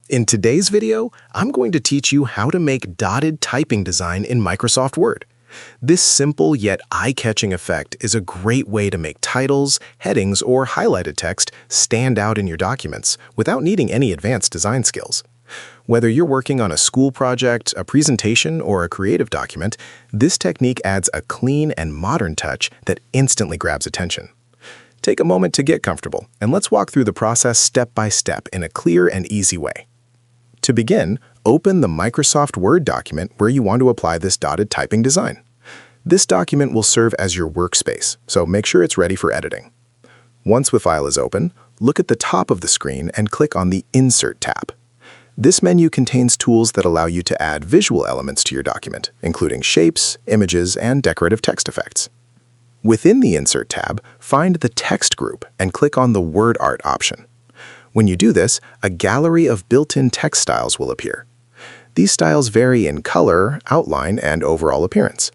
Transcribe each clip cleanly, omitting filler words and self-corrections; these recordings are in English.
In today's video, I'm going to teach you how to make dotted typing design in Microsoft Word. This simple yet eye-catching effect is a great way to make titles, headings, or highlighted text stand out in your documents without needing any advanced design skills. Whether you're working on a school project, a presentation, or a creative document, this technique adds a clean and modern touch that instantly grabs attention. Take a moment to get comfortable, and let's walk through the process step by step in a clear and easy way. To begin, open the Microsoft Word document where you want to apply this dotted typing design. This document will serve as your workspace, so make sure it's ready for editing. Once the file is open, look at the top of the screen and click on the Insert tab. This menu contains tools that allow you to add visual elements to your document, including shapes, images, and decorative text effects. Within the Insert tab, find the Text group and click on the Word Art option. When you do this, a gallery of built-in text styles will appear. These styles vary in color, outline, and overall appearance.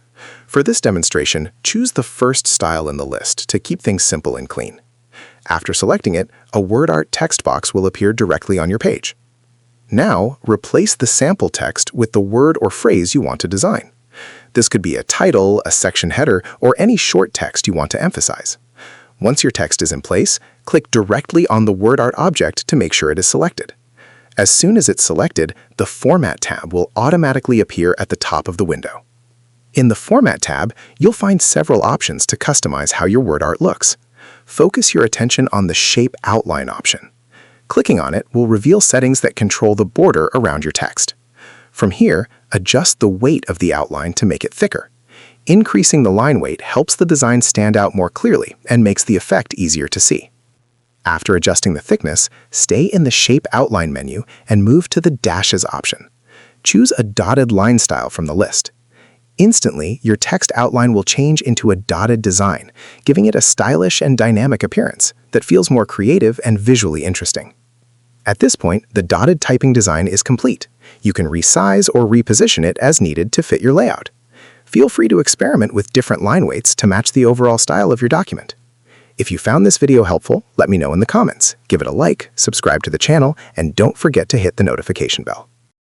For this demonstration, choose the first style in the list to keep things simple and clean. After selecting it, a Word Art text box will appear directly on your page. Now, replace the sample text with the word or phrase you want to design. This could be a title, a section header, or any short text you want to emphasize. Once your text is in place, click directly on the Word Art object to make sure it is selected. As soon as it's selected, the Format tab will automatically appear at the top of the window. In the Format tab, you'll find several options to customize how your word art looks. Focus your attention on the Shape Outline option. Clicking on it will reveal settings that control the border around your text. From here, adjust the weight of the outline to make it thicker. Increasing the line weight helps the design stand out more clearly and makes the effect easier to see. After adjusting the thickness, stay in the Shape Outline menu and move to the Dashes option. Choose a dotted line style from the list. Instantly, your text outline will change into a dotted design, giving it a stylish and dynamic appearance that feels more creative and visually interesting. At this point, the dotted typing design is complete. You can resize or reposition it as needed to fit your layout. Feel free to experiment with different line weights to match the overall style of your document. If you found this video helpful, let me know in the comments. Give it a like, subscribe to the channel, and don't forget to hit the notification bell.